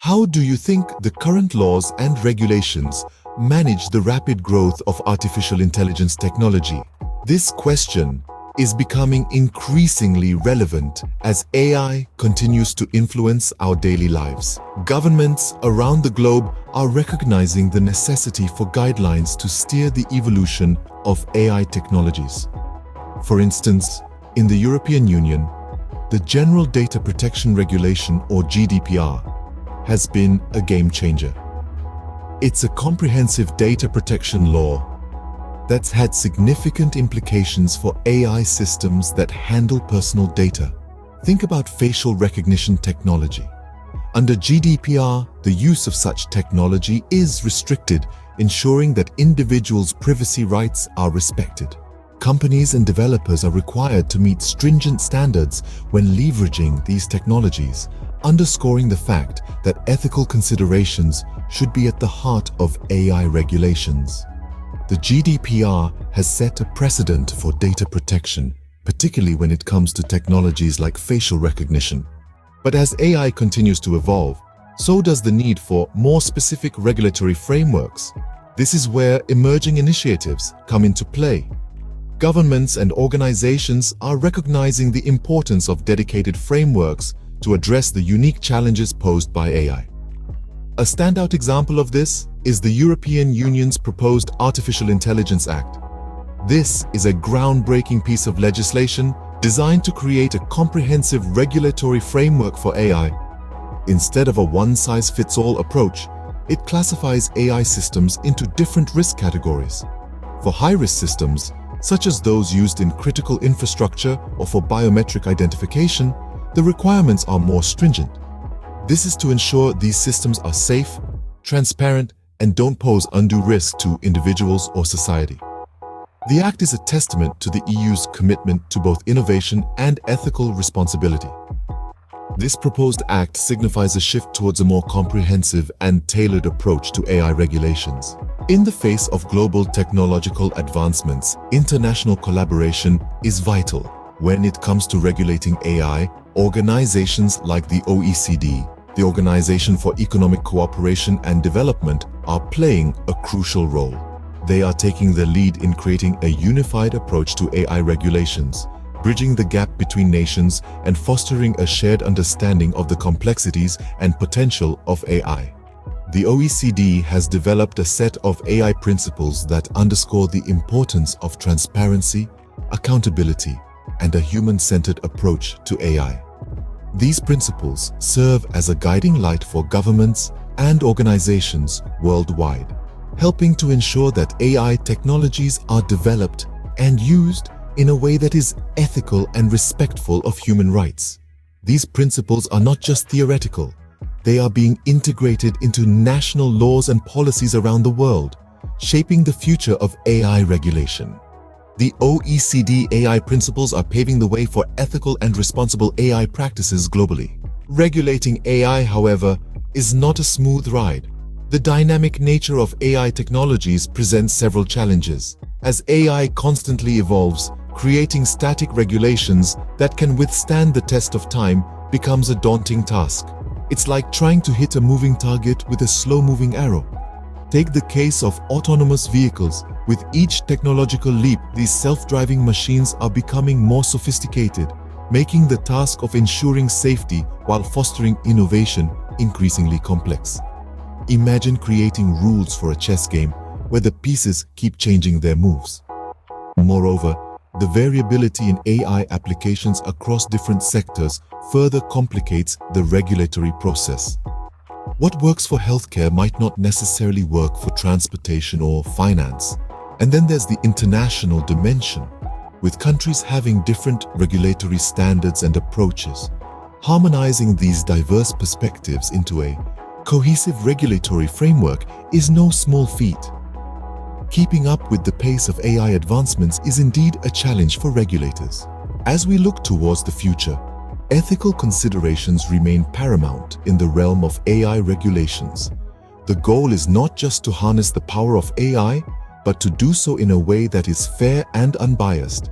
How do you think the current laws and regulations manage the rapid growth of artificial intelligence technology? This question is becoming increasingly relevant as AI continues to influence our daily lives. Governments around the globe are recognizing the necessity for guidelines to steer the evolution of AI technologies. For instance, in the European Union, the General Data Protection Regulation, or GDPR, has been a game changer. It's a comprehensive data protection law that's had significant implications for AI systems that handle personal data. Think about facial recognition technology. Under GDPR, the use of such technology is restricted, ensuring that individuals' privacy rights are respected. Companies and developers are required to meet stringent standards when leveraging these technologies, underscoring the fact that ethical considerations should be at the heart of AI regulations. The GDPR has set a precedent for data protection, particularly when it comes to technologies like facial recognition. But as AI continues to evolve, so does the need for more specific regulatory frameworks. This is where emerging initiatives come into play. Governments and organizations are recognizing the importance of dedicated frameworks to address the unique challenges posed by AI. A standout example of this is the European Union's proposed Artificial Intelligence Act. This is a groundbreaking piece of legislation designed to create a comprehensive regulatory framework for AI. Instead of a one-size-fits-all approach, it classifies AI systems into different risk categories. For high-risk systems, such as those used in critical infrastructure or for biometric identification, the requirements are more stringent. This is to ensure these systems are safe, transparent, and don't pose undue risk to individuals or society. The Act is a testament to the EU's commitment to both innovation and ethical responsibility. This proposed Act signifies a shift towards a more comprehensive and tailored approach to AI regulations. In the face of global technological advancements, international collaboration is vital. When it comes to regulating AI, organizations like the OECD, the Organization for Economic Cooperation and Development, are playing a crucial role. They are taking the lead in creating a unified approach to AI regulations, bridging the gap between nations and fostering a shared understanding of the complexities and potential of AI. The OECD has developed a set of AI principles that underscore the importance of transparency, accountability, and a human-centered approach to AI. These principles serve as a guiding light for governments and organizations worldwide, helping to ensure that AI technologies are developed and used in a way that is ethical and respectful of human rights. These principles are not just theoretical, they are being integrated into national laws and policies around the world, shaping the future of AI regulation. The OECD AI principles are paving the way for ethical and responsible AI practices globally. Regulating AI, however, is not a smooth ride. The dynamic nature of AI technologies presents several challenges. As AI constantly evolves, creating static regulations that can withstand the test of time becomes a daunting task. It's like trying to hit a moving target with a slow-moving arrow. Take the case of autonomous vehicles. With each technological leap, these self-driving machines are becoming more sophisticated, making the task of ensuring safety while fostering innovation increasingly complex. Imagine creating rules for a chess game where the pieces keep changing their moves. Moreover, the variability in AI applications across different sectors further complicates the regulatory process. What works for healthcare might not necessarily work for transportation or finance. And then there's the international dimension, with countries having different regulatory standards and approaches. Harmonizing these diverse perspectives into a cohesive regulatory framework is no small feat. Keeping up with the pace of AI advancements is indeed a challenge for regulators. As we look towards the future, ethical considerations remain paramount in the realm of AI regulations. The goal is not just to harness the power of AI, but to do so in a way that is fair and unbiased.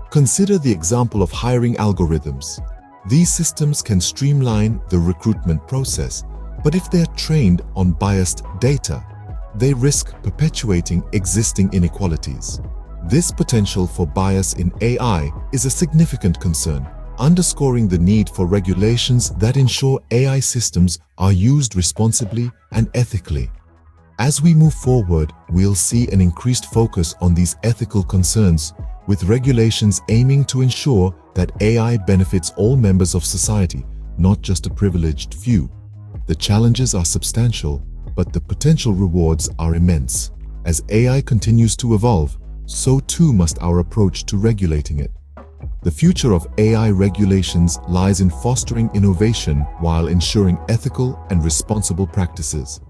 Consider the example of hiring algorithms. These systems can streamline the recruitment process, But if they're trained on biased data, they risk perpetuating existing inequalities. This potential for bias in AI is a significant concern, underscoring the need for regulations that ensure AI systems are used responsibly and ethically. As we move forward, we'll see an increased focus on these ethical concerns, with regulations aiming to ensure that AI benefits all members of society, not just a privileged few. The challenges are substantial, but the potential rewards are immense. As AI continues to evolve, so too must our approach to regulating it. The future of AI regulations lies in fostering innovation while ensuring ethical and responsible practices.